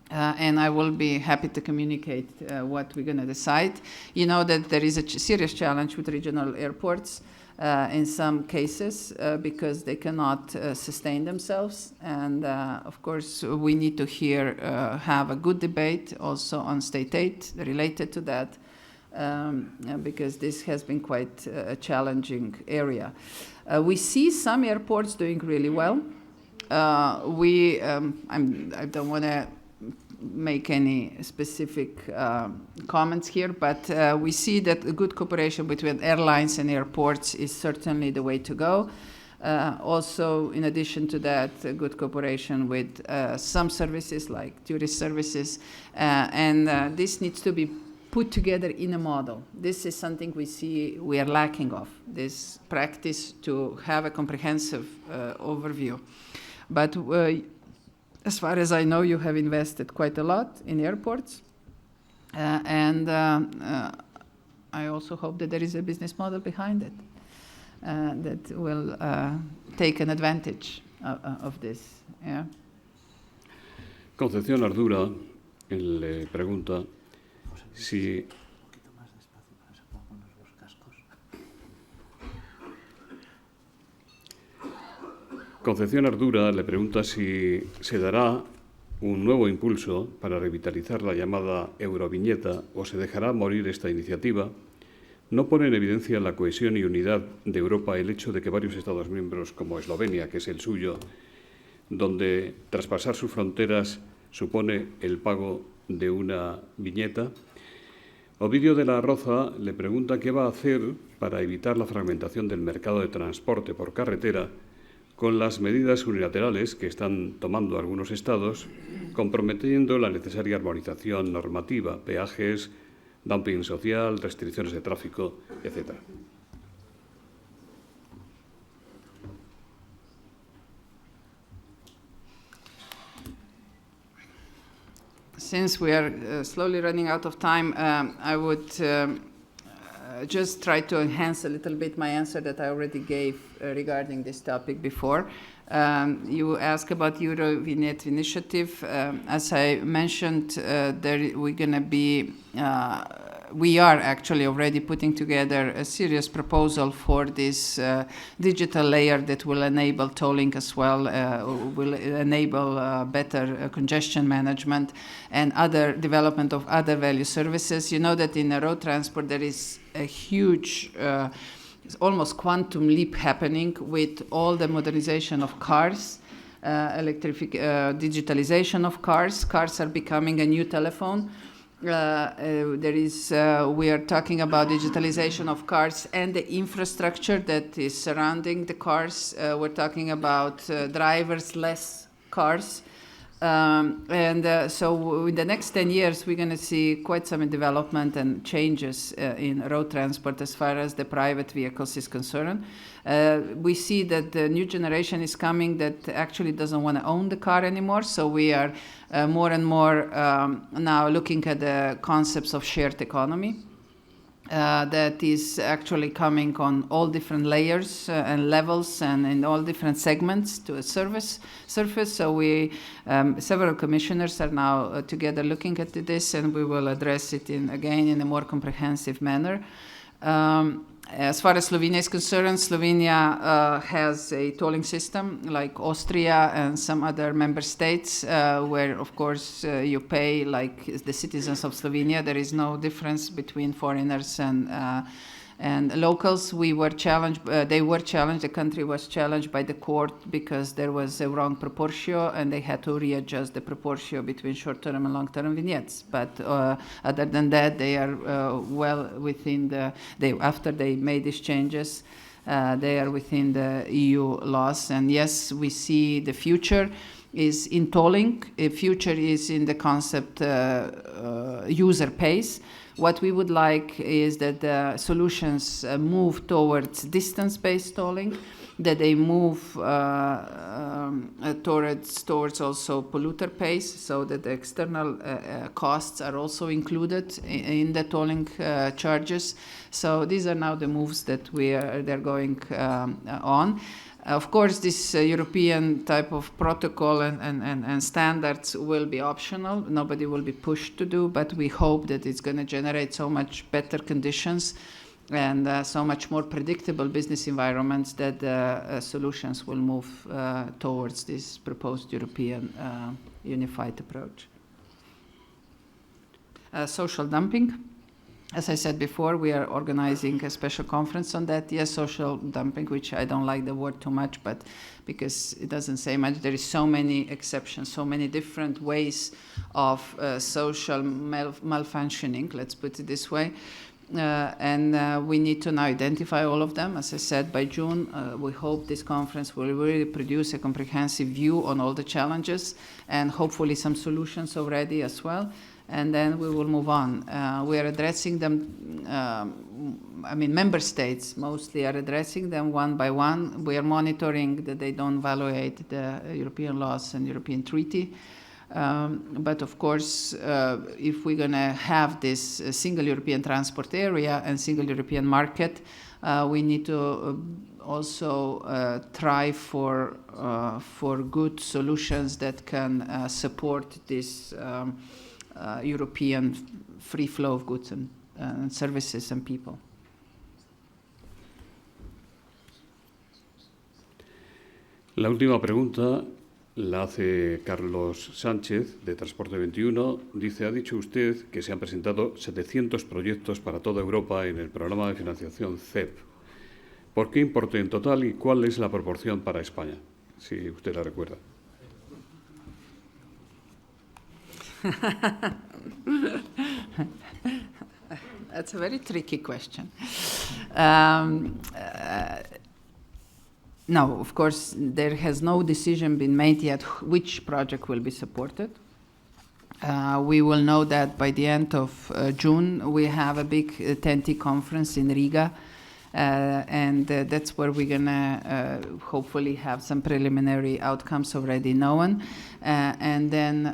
And I will be happy to communicate what we're going to decide. You know that there is a serious challenge with regional airports in some cases because they cannot sustain themselves. And of course, we need to have a good debate also on state aid related to that. Because this has been quite a challenging area. We see some airports doing really well. I don't want to make any specific comments here, but we see that a good cooperation between airlines and airports is certainly the way to go. Also, in addition to that, a good cooperation with some services like tourist services, and this needs to be put together in a model. This is something we see we are lacking of, this practice to have a comprehensive overview. But as far as I know, you have invested quite a lot in airports. And I also hope that there is a business model behind it that will take an advantage of this. Yeah. Concepción Ardura le pregunta si Concepción Ardura le pregunta si se dará un nuevo impulso para revitalizar la llamada Euroviñeta o se dejará morir esta iniciativa. No pone en evidencia la cohesión y unidad de Europa el hecho de que varios Estados miembros, como Eslovenia, que es el suyo, donde traspasar sus fronteras supone el pago de una viñeta. Ovidio de la Roza le pregunta qué va a hacer para evitar la fragmentación del mercado de transporte por carretera con las medidas unilaterales que están tomando algunos estados, comprometiendo la necesaria armonización normativa, peajes, dumping social, restricciones de tráfico, etc. Since we are slowly running out of time, I would just try to enhance a little bit my answer that I already gave regarding this topic before. You asked about Eurovignette initiative. As I mentioned, we are actually already putting together a serious proposal for this digital layer that will enable tolling as well, will enable better congestion management and other development of other value services. You know that in road transport there is a huge almost quantum leap happening with all the modernization of cars, digitalization of cars. Cars are becoming a new telephone. We are talking about digitalization of cars and the infrastructure that is surrounding the cars. We're talking about driverless cars. So in the next 10 years, we're going to see quite some development and changes in road transport as far as the private vehicles is concerned. We see that the new generation is coming that actually doesn't want to own the car anymore. So we are more and more now looking at the concepts of shared economy. That is actually coming on all different layers and levels and in all different segments to a surface. So we, several commissioners are now together looking at this, and we will address it again in a more comprehensive manner. As far as Slovenia is concerned, Slovenia has a tolling system like Austria and some other member states where, of course, you pay like the citizens of Slovenia. There is no difference between foreigners and locals. We were challenged, they were challenged, the country was challenged by the court because there was a wrong proportio and they had to readjust the proportio between short-term and long-term vignettes. But other than that, they are well within after they made these changes, they are within the EU laws. And yes, we see the future is in tolling. The future is in the concept user pays. What we would like is that the solutions move towards distance-based tolling, that they move towards also polluter pays, so that the external costs are also included in the tolling charges. So these are now the moves that they're going on. Of course, this European type of protocol and standards will be optional. Nobody will be pushed to do, but we hope that it's going to generate so much better conditions and so much more predictable business environments that solutions will move towards this proposed European unified approach. Social dumping. As I said before, we are organizing a special conference on that. Yes, social dumping, which I don't like the word too much, but because it doesn't say much. There is so many exceptions, so many different ways of social malfunctioning, let's put it this way. And we need to now identify all of them. As I said, by June, we hope this conference will really produce a comprehensive view on all the challenges and hopefully some solutions already as well. And then we will move on. We are addressing them, member states mostly are addressing them one by one. We are monitoring that they don't violate the European laws and European treaty. But of course, if we're going to have this single European transport area and single European market, we need to also try for good solutions that can support this European free flow of goods and services and people. La última pregunta la hace Carlos Sánchez, de Transporte 21. Dice, ha dicho usted que se han presentado 700 proyectos para toda Europa en el programa de financiación CEP. ¿Por qué importe en total y cuál es la proporción para España? Si usted la recuerda. That's a very tricky question. No, of course, there has no decision been made yet which project will be supported. We will know that by the end of June. We have a big TEN-T conference in Riga, and that's where we're going to hopefully have some preliminary outcomes already known. And then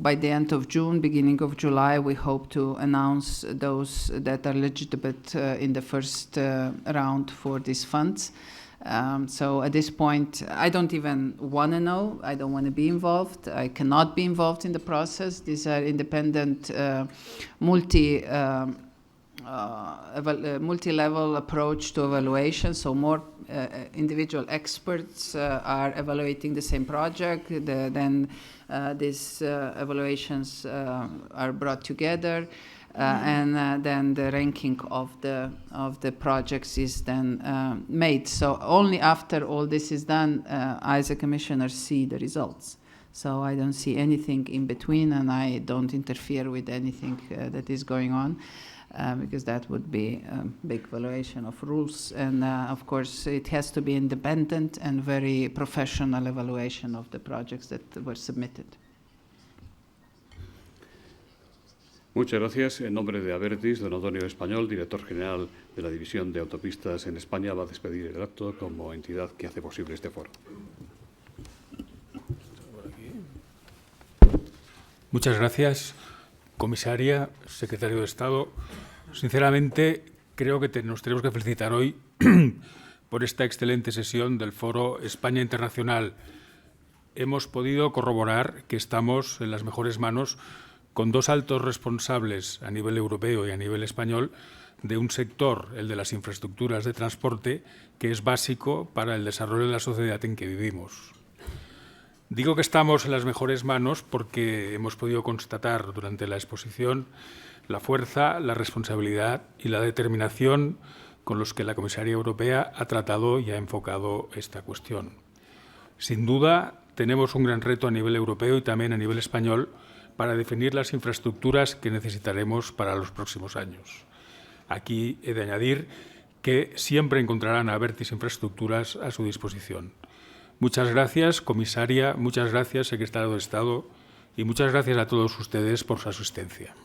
by the end of June, beginning of July, we hope to announce those that are legitimate in the first round for these funds. So at this point, I don't even want to know. I don't want to be involved. I cannot be involved in the process. These are independent, multi-level approach to evaluation. So more individual experts are evaluating the same project. Then these evaluations are brought together. And then the ranking of the projects is then made. So only after all this is done, I as a commissioner see the results. So I don't see anything in between, and I don't interfere with anything that is going on, because that would be a big violation of rules. And of course, it has to be independent and very professional evaluation of the projects that were submitted. Muchas gracias. En nombre de Abertis, don Antonio Español, director general de la División de Autopistas en España, va a despedir el acto como entidad que hace posible este foro. Muchas gracias, comisaria, secretario de Estado. Sinceramente, creo que nos tenemos que felicitar hoy por esta excelente sesión del Foro España Internacional. Hemos podido corroborar que estamos en las mejores manos con dos altos responsables a nivel europeo y a nivel español de un sector, el de las infraestructuras de transporte, que es básico para el desarrollo de la sociedad en que vivimos. Digo que estamos en las mejores manos porque hemos podido constatar durante la exposición la fuerza, la responsabilidad y la determinación con los que la Comisaría Europea ha tratado y ha enfocado esta cuestión. Sin duda, tenemos un gran reto a nivel europeo y también a nivel español para definir las infraestructuras que necesitaremos para los próximos años. Aquí he de añadir que siempre encontrarán a Abertis Infraestructuras a su disposición. Muchas gracias, comisaria, muchas gracias, secretario de Estado, y muchas gracias a todos ustedes por su asistencia.